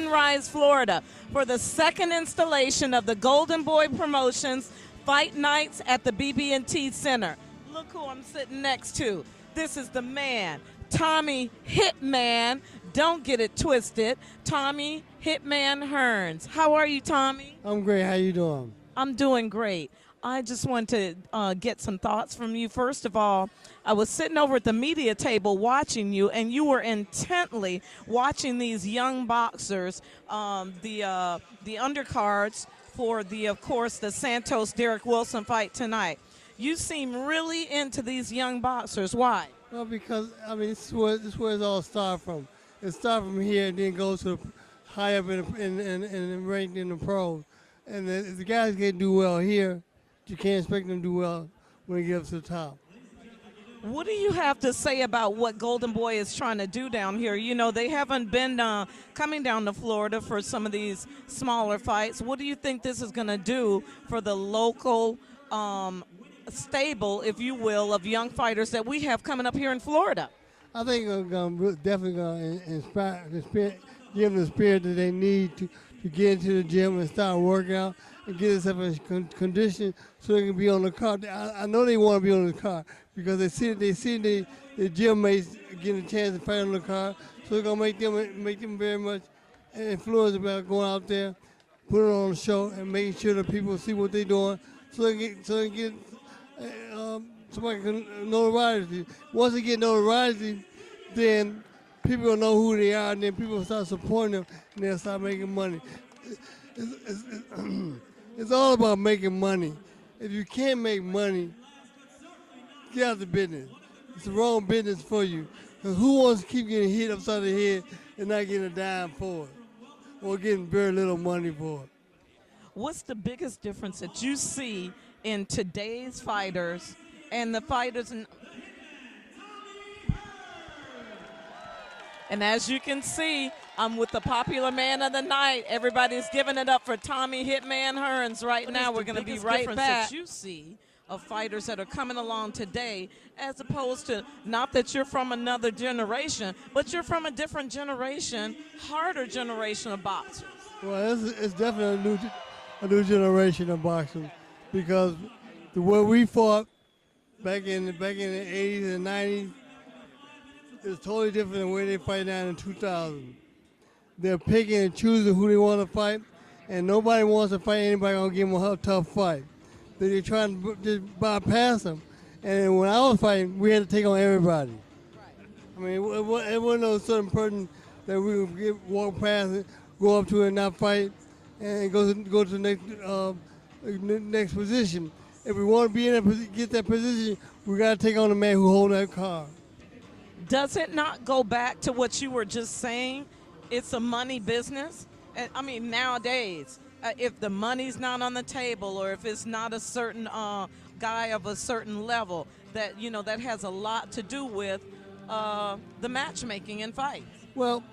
Sunrise, Florida, for the second installation of the Golden Boy Promotions Fight Nights at the BB&T Center. Look who I'm sitting next to. This is the man, Tommy Hitman. Don't get it twisted. Tommy Hitman Hearns. How are you, Tommy? I'm great. How you doing? I'm doing great. I just want to get some thoughts from you. First of all, I was sitting over at the media table watching you, and you were intently watching these young boxers, the undercards for of course, the Santos-Derek Wilson fight tonight. You seem really into these young boxers. Why? Well, because, I mean, this is where it all starts from. It starts from here and then goes to high up in ranked in the pros. And if the guys can do well here, you can't expect them to do well when they get up to the top. What do you have to say about what Golden Boy is trying to do down here? You know, they haven't been coming down to Florida for some of these smaller fights. What do you think this is going to do for the local stable, if you will, of young fighters that we have coming up here in Florida? I think it's definitely going to inspire, give them the spirit that they need to get into the gym and start working out and get themselves in condition so they can be on the card. I know they want to be on the card because they see their gym mates getting a chance to fight on the card, so they're going to make them very much influenced about going out there, putting on the show, and making sure that people see what they're doing so they can get somebody can notoriety. Once they get notoriety, then people will know who they are, and then people will start supporting them, and they'll start making money. It's all about making money. If you can't make money, get out of the business. It's the wrong business for you. Because who wants to keep getting hit upside the head and not getting a dime for it, or getting very little money for it? What's the biggest difference that you see in today's fighters and the fighters and as you can see, I'm with the popular man of the night. Everybody's giving it up for Tommy Hitman Hearns right now. We're going to be right back. That you see of fighters that are coming along today, as opposed to, not that you're from another generation, but you're from a different generation, harder generation of boxers. Well, it's definitely a new generation of boxing, because the way we fought back in the 80s and 90s is totally different than the way they fight now in 2000. They're picking and choosing who they want to fight, and nobody wants to fight anybody gonna give them a tough fight. They're trying to just bypass them. And when I was fighting, we had to take on everybody. I mean, it wasn't no certain person that we would walk past and go up to and not fight and go to the next position. If we want to be in that, get that position, we got to take on the man who holds that card. Does it not go back to what you were just saying? It's a money business. I mean, nowadays, if the money's not on the table, or if it's not a certain guy of a certain level, that that has a lot to do with the matchmaking in fights. Well,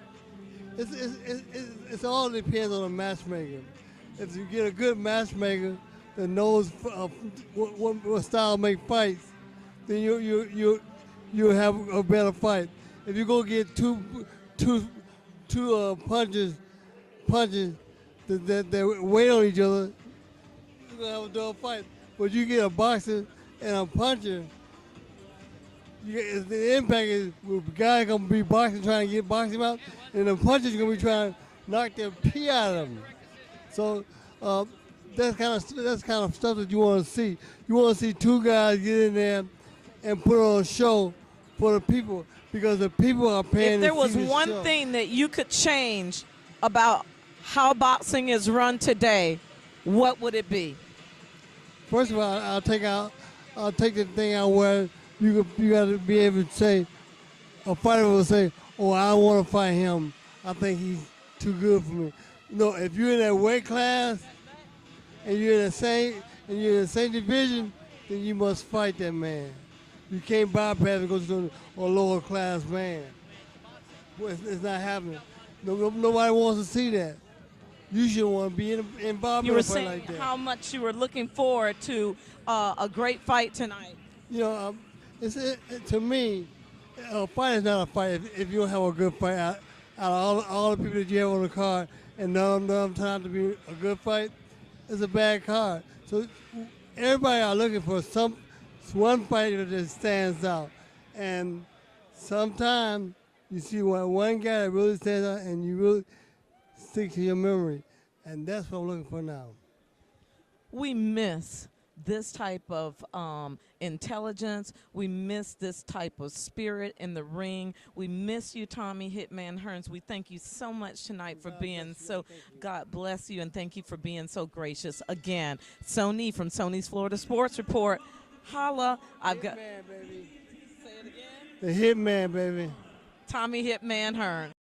it all depends on the matchmaker. If you get a good matchmaker that knows what style make fights, then you'll have a better fight. If you go get two punches that wait on each other, you're gonna have a dull fight. But you get a boxer and a puncher, the impact is the guy gonna be boxing, trying to get boxing out, and the puncher's gonna be trying to knock the pee out of him. So that's kind of stuff that you want to see. You want to see two guys get in there and put on a show for the people, because the people are paying. If there was one one thing that you could change about how boxing is run today, what would it be? First of all, I'll take the thing out where you got to be able to say, a fighter will say, "Oh, I don't want to fight him. I think he's too good for me." No, if you're in that weight class and you're in the same division, then you must fight that man. You can't bypass and go to a lower class man. It's not happening. Nobody wants to see that. You shouldn't want to be involved in a fight like that. You were saying how much you were looking forward to a great fight tonight. To me, a fight is not a fight if you don't have a good fight out of all the people that you have on the card, and none of them turn out to be a good fight, it's a bad card. So everybody are looking for one fighter that stands out. And sometimes you see one guy that really stands out and you really stick to your memory. And that's what I'm looking for now. We miss this type of intelligence. We miss this type of spirit in the ring. We miss you, Tommy Hitman Hearns. We thank you so much tonight for being so, God bless you, and thank you for being so gracious. Again, Sonee from Sonee's Florida Sports Report. Holla. I've got. Hitman, baby. Say it again. The Hitman, baby. Tommy Hitman Hearns.